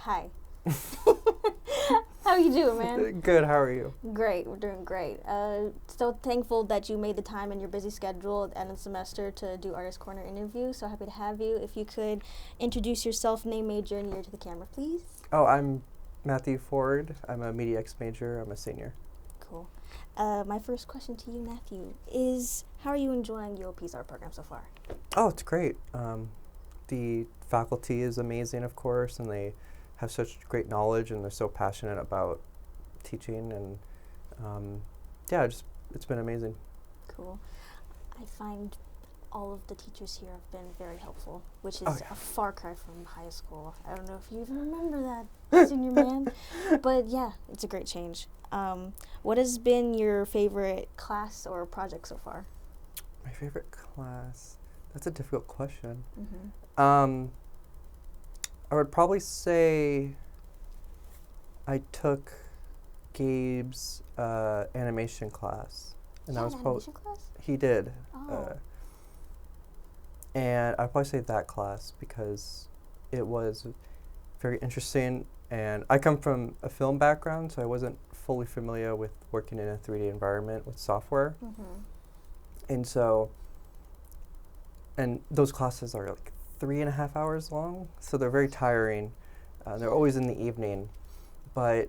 Hi. How you doing, man? Good, how are you? Great, we're doing great. So thankful that you made the time in your busy schedule at the end of the semester to do Artist Corner interview. So happy to have you. If you could introduce yourself, name, major, and year to the camera, please. Oh, I'm Matthew Ford. I'm a Media X major. I'm a senior. Cool. My first question to you, Matthew, is how are you enjoying UOP's art program so far? Oh, it's great. The faculty is amazing, of course, and they have such great knowledge, and they're so passionate about teaching, and it's been amazing. Cool. I find all of the teachers here have been very helpful, which is Oh, yeah. a far cry from high school. I don't know if you even remember that, senior man. But yeah, it's a great change. What has been your favorite class or project so far? My favorite class? That's a difficult question. Mm-hmm. I would probably say I took Gabe's animation class. And that was animation class? He did. Oh. And I'd probably say that class because it was very interesting. And I come from a film background, so I wasn't fully familiar with working in a 3D environment with software. Mm-hmm. And those classes are like 3.5 hours long, so they're very tiring. They're always in the evening, but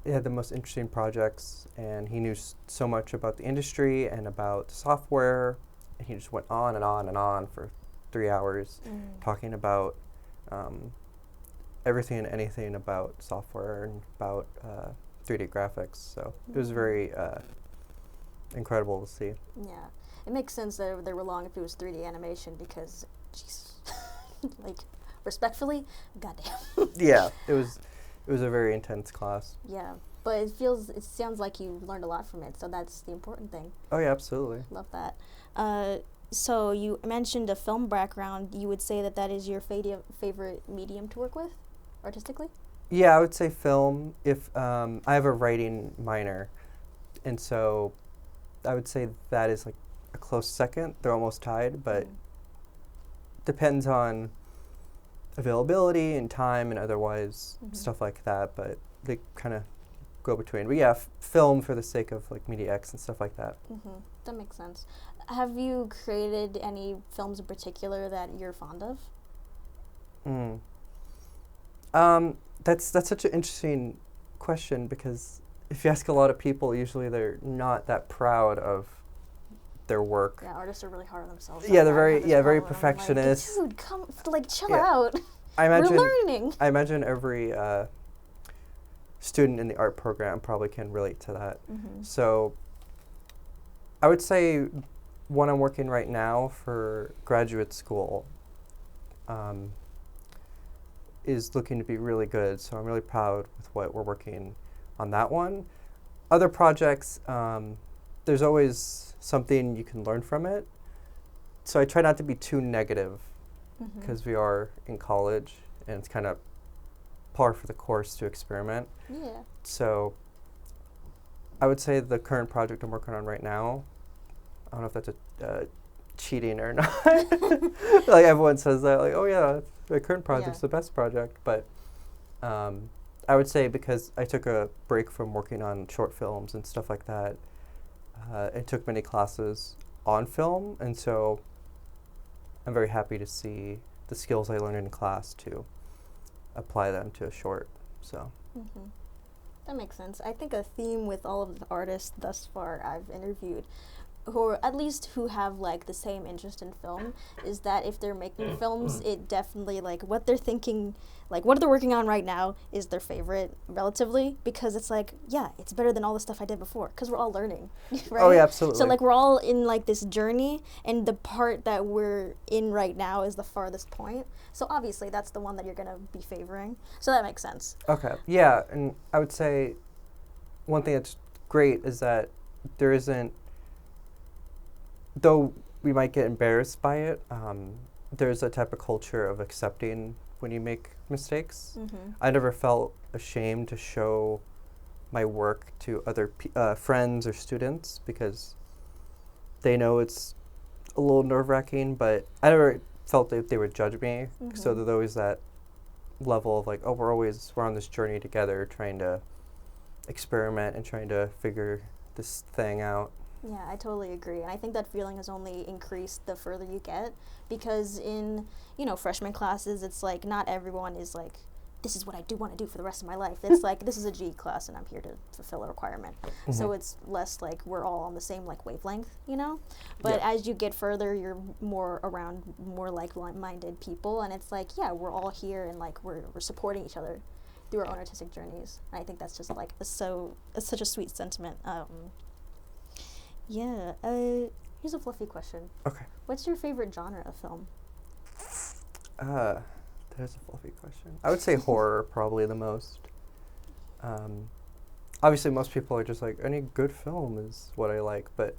he had the most interesting projects, and he knew so much about the industry and about software. And he just went on and on and on for 3 hours talking about everything and anything about software and about 3D graphics. So it was very incredible to see. Yeah. It makes sense that they were long if it was 3D animation because, jeez, like, respectfully, goddamn. Yeah, it was a very intense class. Yeah, but it sounds like you learned a lot from it, so that's the important thing. Oh yeah, absolutely. Love that. So you mentioned a film background. You would say that is your favorite medium to work with, artistically? Yeah, I would say film. If I have a writing minor, and so I would say that is like a close second. They're almost tied, but depends on availability and time and otherwise stuff like that. But they kind of go between. But yeah, film for the sake of like Media X and stuff like that. Mm-hmm. That makes sense. Have you created any films in particular that you're fond of? That's such an interesting question because if you ask a lot of people, usually they're not that proud of their work. Yeah, artists are really hard on themselves. Yeah, they're very perfectionist. Like, dude, come, chill out. We're learning. I imagine every student in the art program probably can relate to that. Mm-hmm. So I would say one I'm working right now for graduate school is looking to be really good. So I'm really proud with what we're working on that one. Other projects, there's always something you can learn from it. So I try not to be too negative because we are in college and it's kind of par for the course to experiment. Yeah. So I would say the current project I'm working on right now, I don't know if that's cheating or not. Like everyone says that, like, oh yeah, the current project's the best project. But I would say because I took a break from working on short films and stuff like that, and took many classes on film, and so I'm very happy to see the skills I learned in class to apply them to a short. So. Mm-hmm. That makes sense. I think a theme with all of the artists thus far I've interviewed, who have like the same interest in film, is that if they're making films, it definitely like what they're thinking, like what they're working on right now is their favorite relatively, because it's like, yeah, it's better than all the stuff I did before because we're all learning, right? Oh yeah, absolutely. So like we're all in like this journey, and the part that we're in right now is the farthest point. So obviously that's the one that you're gonna be favoring. So that makes sense. Okay. Yeah, and I would say one thing that's great is that there isn't, though we might get embarrassed by it, there's a type of culture of accepting when you make mistakes. I never felt ashamed to show my work to other friends or students because they know it's a little nerve-wracking, but I never felt that they would judge me. So there's always that level of like, oh, we're on this journey together, trying to experiment and trying to figure this thing out. Yeah, I totally agree. And I think that feeling has only increased the further you get, because in, freshman classes, it's like not everyone is like, this is what I do want to do for the rest of my life. It's like, this is a G class and I'm here to fulfill a requirement. So it's less like we're all on the same like wavelength, But Yeah. as you get further, you're more around more like-minded people, and it's like, yeah, we're all here and like we're supporting each other through our own artistic journeys. And I think that's just like it's such a sweet sentiment. Yeah. Here's a fluffy question. Okay. What's your favorite genre of film? That's a fluffy question. I would say horror probably the most. Obviously, most people are just like, any good film is what I like, but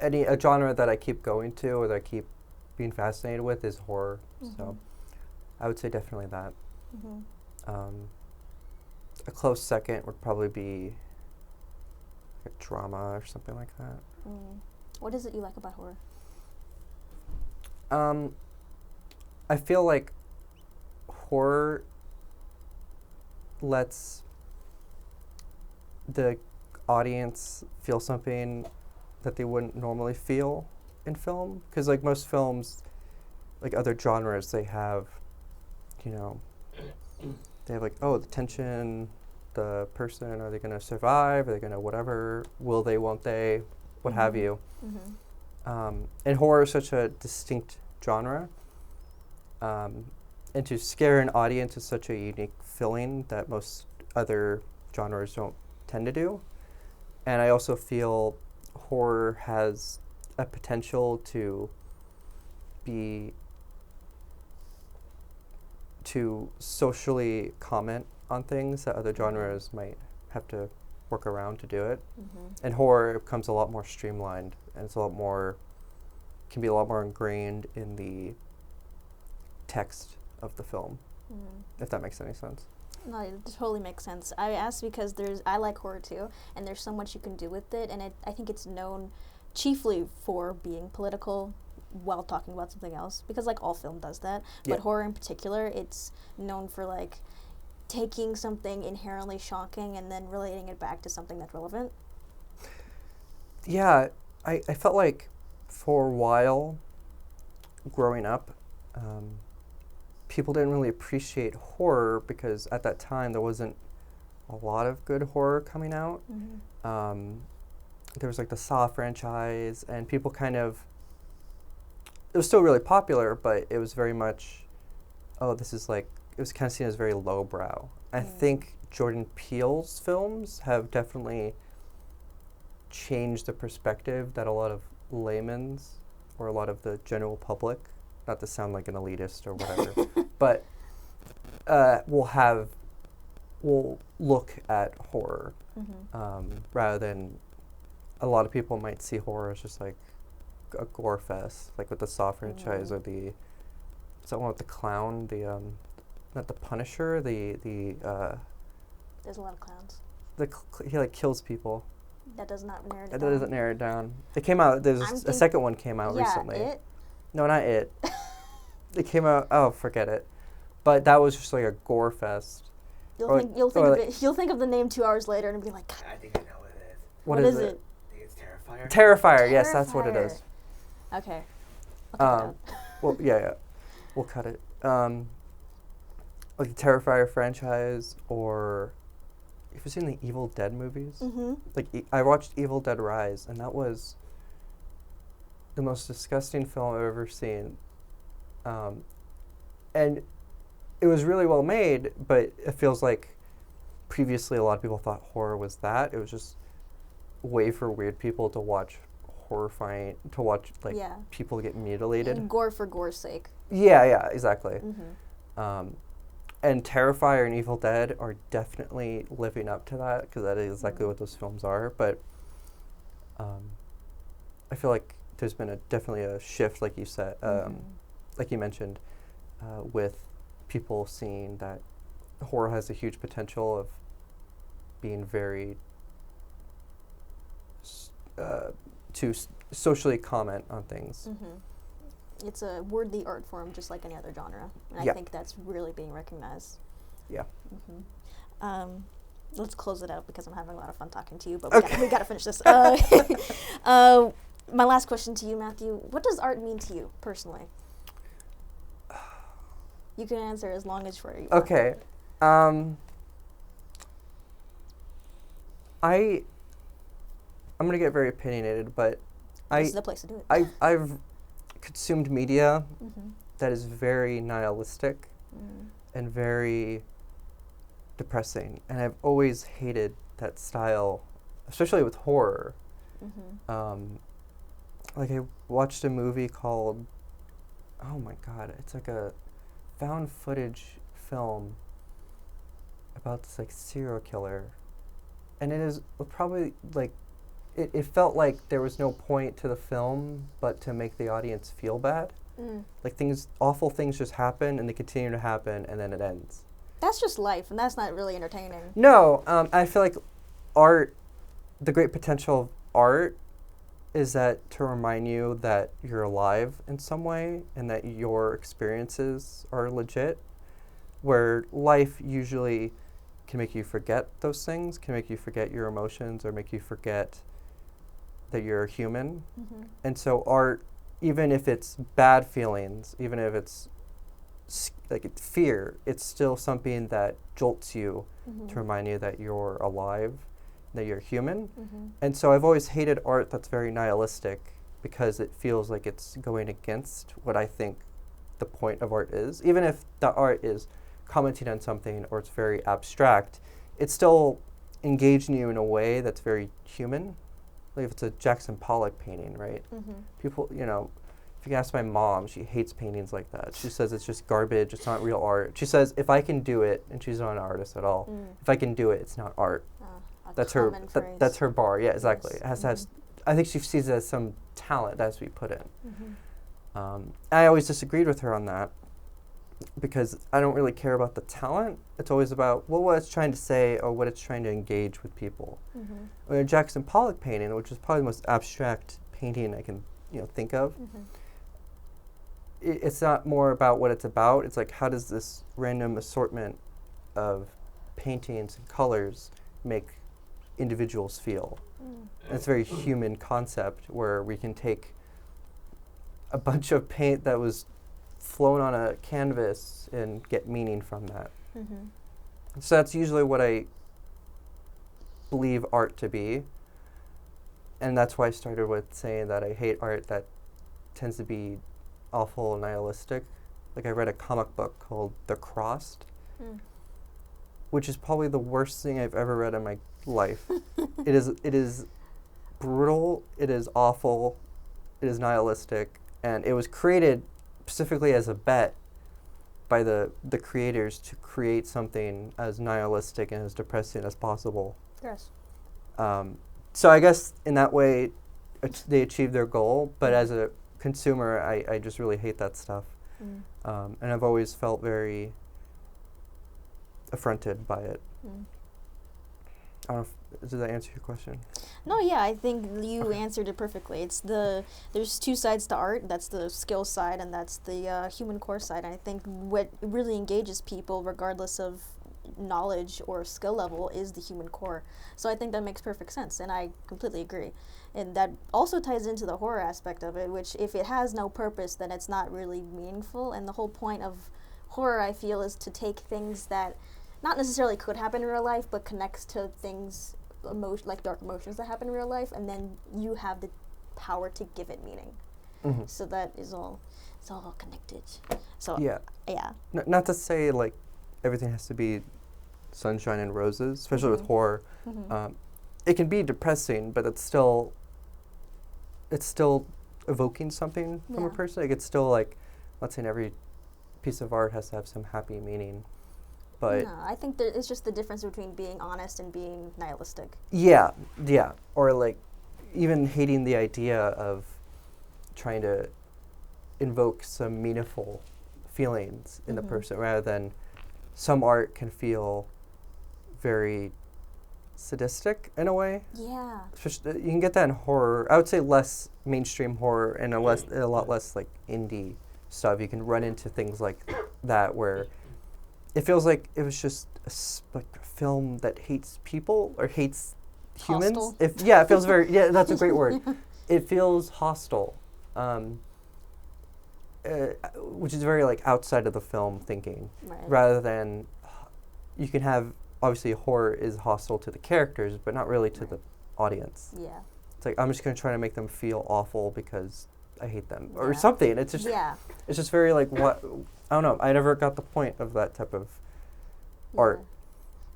a genre that I keep going to or that I keep being fascinated with is horror. So I would say definitely that. A close second would probably be a drama or something like that. What is it you like about horror? I feel like horror lets the audience feel something that they wouldn't normally feel in film. Because like most films, like other genres, they have, they have like, oh, the tension, the person, are they going to survive? Are they going to whatever? Will they, won't they? What have you? And horror is such a distinct genre. And to scare an audience is such a unique feeling that most other genres don't tend to do. And I also feel horror has a potential to socially comment on things that other genres might have to work around to do it. And horror becomes a lot more streamlined, and it's can be a lot more ingrained in the text of the film, if that makes any sense. No, it totally makes sense. I asked because I like horror too, and there's so much you can do with it, and I think it's known chiefly for being political while talking about something else, because like all film does that, but horror in particular, it's known for like taking something inherently shocking and then relating it back to something that's relevant. Yeah, I felt like for a while growing up, people didn't really appreciate horror because at that time there wasn't a lot of good horror coming out. There was like the Saw franchise, and people it was still really popular, but it was very much, this is like, it was kind of seen as very lowbrow. I think Jordan Peele's films have definitely changed the perspective that a lot of laymen's or a lot of the general public, not to sound like an elitist or whatever, but will look at horror rather than a lot of people might see horror as just like a gore fest, like with the Saw franchise or is that one with the clown, not the Punisher, There's a lot of clowns. He like kills people. That does not narrow it That down. doesn't narrow it down. It came out. There's a second one came out recently. It? No, not It. It came out. Oh, forget it. But that was just like a gore fest. You'll think of the name 2 hours later and be like, I think I know what it is. What is it? I think it's Terrifier. Terrifier. Yes, that's what it is. Okay. I'll cut it out. Well, yeah, we'll cut it. Like the Terrifier franchise, or have you seen the Evil Dead movies? Like I watched Evil Dead Rise, and that was the most disgusting film I've ever seen. And it was really well made, but it feels like previously a lot of people thought horror was that. It was just a way for weird people to watch people get mutilated. And gore for gore's sake. Yeah, exactly. And Terrifier and Evil Dead are definitely living up to that, because that is exactly what those films are. But I feel like there's been definitely a shift, like you said, like you mentioned, with people seeing that horror has a huge potential of being very to socially comment on things. It's a worthy art form, just like any other genre, and Yeah. I think that's really being recognized. Yeah. Let's close it out because I'm having a lot of fun talking to you, but Okay. we gotta finish this. My last question to you, Matthew: what does art mean to you personally? You can answer as long as you want. Okay. I'm gonna get very opinionated, but This is the place to do it. I've consumed media Mm-hmm. that is very nihilistic Mm. and very depressing, and I've always hated that style, especially with horror. Mm-hmm. Like I watched a movie called, oh my god, it's like a found footage film about this like serial killer, and it is probably like it felt like there was no point to the film but to make the audience feel bad. Mm. Like awful things just happen and they continue to happen and then it ends. That's just life, and that's not really entertaining. No, I feel like art, the great potential of art is that to remind you that you're alive in some way and that your experiences are legit, where life usually can make you forget those things, can make you forget your emotions or make you forget that you're human. Mm-hmm. And so art, even if it's bad feelings, even if it's fear, it's still something that jolts you Mm-hmm. to remind you that you're alive, that you're human. Mm-hmm. And so I've always hated art that's very nihilistic because it feels like it's going against what I think the point of art is. Even if the art is commenting on something or it's very abstract, it's still engaging you in a way that's very human. Like if it's a Jackson Pollock painting, right? Mm-hmm. People, if you ask my mom, she hates paintings like that. She says it's just garbage, it's not real art. She says if I can do it, and she's not an artist at all, Mm. if I can do it, it's not art. A That's her. common phrase. That's her bar. Yeah, exactly. Yes. It has to have. I think she sees it as some talent that has to be put in. Mm-hmm. I always disagreed with her on that because I don't really care about the talent. It's always about what it's trying to say or what it's trying to engage with people. Mm-hmm. When a Jackson Pollock painting, which is probably the most abstract painting I can think of, Mm-hmm. it's not more about what it's about. It's like how does this random assortment of paintings and colors make individuals feel? Mm. And it's a very human concept where we can take a bunch of paint that was flown on a canvas and get meaning from that. Mm-hmm. So that's usually what I believe art to be. And that's why I started with saying that I hate art that tends to be awful and nihilistic. Like I read a comic book called The Crossed, which is probably the worst thing I've ever read in my life. It is brutal, it is awful, it is nihilistic, and it was created specifically as a bet by the creators to create something as nihilistic and as depressing as possible. Yes. So I guess in that way they achieved their goal, but as a consumer I just really hate that stuff. Mm. And I've always felt very affronted by it. Mm. I don't know does that answer your question? No, yeah, I think you answered it perfectly. There's two sides to art. That's the skill side, and that's the human core side. And I think what really engages people, regardless of knowledge or skill level, is the human core. So I think that makes perfect sense, and I completely agree. And that also ties into the horror aspect of it, which if it has no purpose, then it's not really meaningful. And the whole point of horror, I feel, is to take things that not necessarily could happen in real life, but connects to things, like dark emotions that happen in real life, and then you have the power to give it meaning. Mm-hmm. So that is all, it's all connected. So Yeah. yeah. Not to say like everything has to be sunshine and roses, especially with Mhm. horror. Mm-hmm. It can be depressing, but it's still evoking something from a Yeah. person. Like it's still like, not saying every piece of art has to have some happy meaning, but No, I think that it's just the difference between being honest and being nihilistic. yeah, or like even hating the idea of trying to invoke some meaningful feelings in the Mhm. person rather than some art can feel very sadistic in a way. Yeah. You can get that in horror. I would say less mainstream horror and a lot less like indie stuff. You can run into things like that where it feels like it was just like a film that hates people or hates humans. Hostile. It feels very that's a great word. It feels hostile, which is very like outside of the film thinking, Right. rather than you can have. Obviously, horror is hostile to the characters, but not really to the audience. Yeah. It's like, I'm just going to try to make them feel awful because I hate them or Yeah. something. It's just, Yeah. it's just very like, what, I don't know. I never got the point of that type of art. Yeah.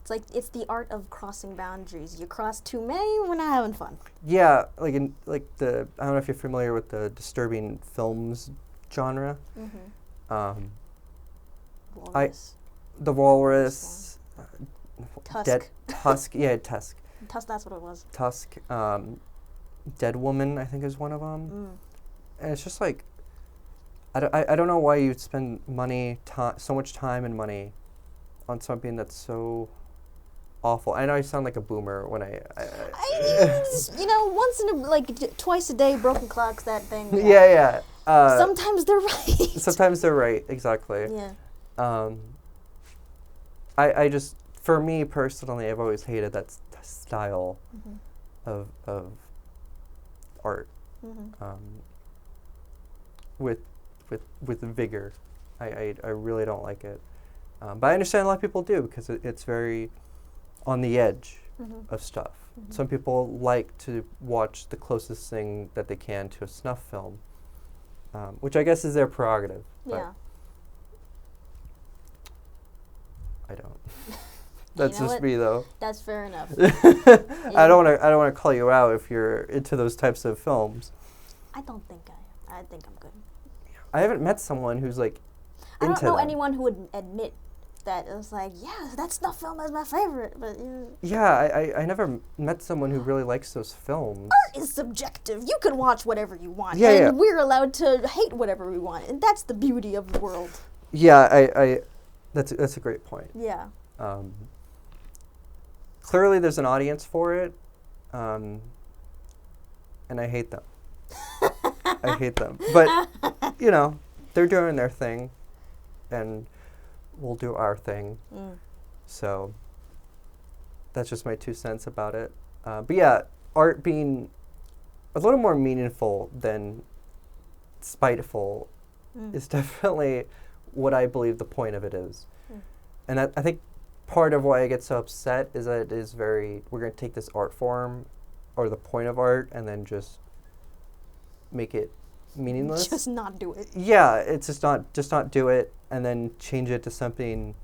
It's like it's the art of crossing boundaries. You cross too many, we're not having fun. Yeah, like I don't know if you're familiar with the disturbing films genre. Mm-hmm. Walrus. The Walrus. Tusk. Tusk. Yeah, Tusk. Tusk, that's what it was. Tusk. Dead Woman, I think, is one of them. And it's just like, I don't know why you'd spend so much time and money on something that's so awful. I know I sound like a boomer when once in twice a day, broken clocks, that thing. Yeah. Sometimes they're right. Sometimes they're right, exactly. Yeah. I just, for me personally, I've always hated that style of art. With vigor. I really don't like it. But I understand a lot of people do because it's very on the edge of stuff. Some people like to watch the closest thing that they can to a snuff film, which I guess is their prerogative. But Yeah. I don't. That's know just what? me, though. That's fair enough. I don't want to call you out if you're into those types of films. I don't think I am. I think I'm good. I haven't met someone who's like I don't into know them. anyone who would admit that it was like, yeah, that snuff film is my favorite. But Yeah, I never met someone who really likes those films. art is subjective. You can watch whatever you want, Yeah, and yeah. we're allowed to hate whatever we want, and that's the beauty of the world. Yeah, I that's a great point. Yeah. Clearly, there's an audience for it, and I hate them. I hate them. But, they're doing their thing, and we'll do our thing. So that's just my 2 cents about it. But yeah, art being a little more meaningful than spiteful is definitely what I believe the point of it is. And I think part of why I get so upset is that it is we're going to take this art form or the point of art and then just make it meaningless. Just not do it. Yeah, it's just not do it and then change it to something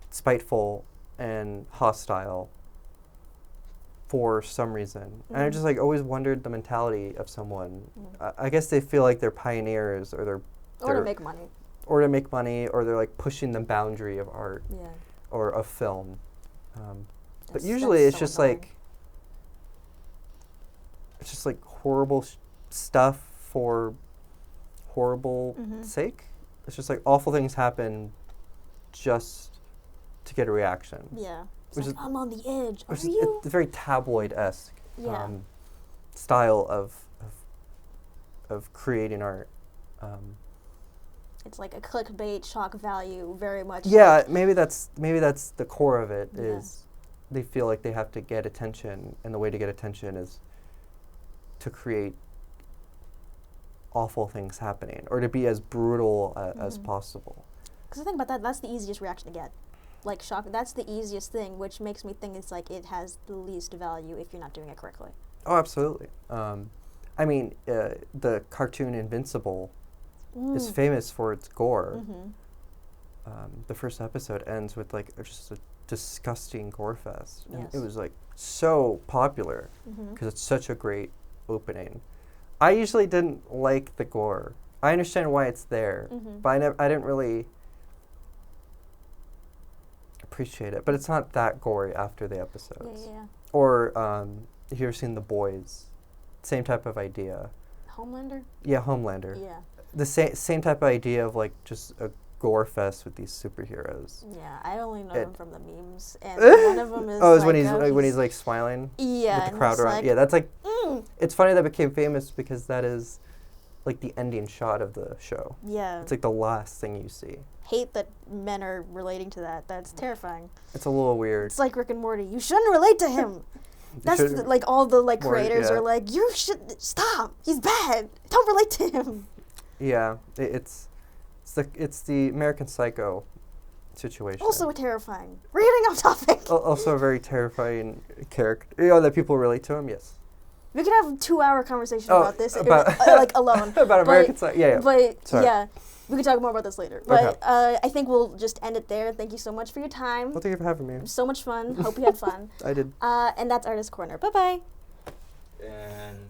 spiteful and hostile for some reason. And I just always wondered the mentality of someone. I guess they feel like they're pioneers or they're Or to make money. or they're like pushing the boundary of art Yeah. or of film. But That's- usually that's it's so just annoying. horrible stuff for horrible sake. It's just like awful things happen just to get a reaction. Yeah. It's Which like, is- I'm on the edge. Are Which is you? it's very tabloid-esque Yeah. style of creating art. It's like a clickbait shock value, very much. Yeah, like, maybe that's the core of it. Yeah. Is they feel like they have to get attention, and the way to get attention is to create awful things happening, or to be as brutal as possible. Because the thing about that's the easiest reaction to get. Like shock, that's the easiest thing, which makes me think it's like it has the least value if you're not doing it correctly. Oh, absolutely. I mean, the cartoon Invincible is famous for its gore. The first episode ends with just a disgusting gore fest. And Yes. it was so popular because it's such a great opening. I usually didn't like the gore. I understand why it's there, but I didn't really appreciate it. But it's not that gory after the episodes. Yeah. Or have you ever seen The Boys? Same type of idea. Homelander? Yeah, Homelander. Yeah. The same type of idea of just a gore fest with these superheroes. Yeah, I only know It- him from the memes, and one of them is Oh, it's like, when he's like smiling yeah, with the and crowd he's around. like, Yeah, that's like mm, it's funny that became famous because that is like the ending shot of the show. yeah. It's like the last thing you see. Hate that men are relating to that. That's terrifying. It's a little weird. It's like Rick and Morty. You shouldn't relate to him. You That's should- like all the like Morty, creators yeah. are like, you should stop. He's bad. Don't relate to him. Yeah, it's the American Psycho situation. Also terrifying. We're getting off topic. Also a very terrifying character. You know, that people relate to him. Yes. We could have a 2-hour conversation Oh, about this, about- like alone. About American Psycho. Yeah, yeah. But Sorry. yeah, we could talk more about this later. But I think we'll just end it there. Thank you so much for your time. Well, thank you for having me. So much fun. Hope you had fun. I did. And that's Artist Corner. Bye bye. And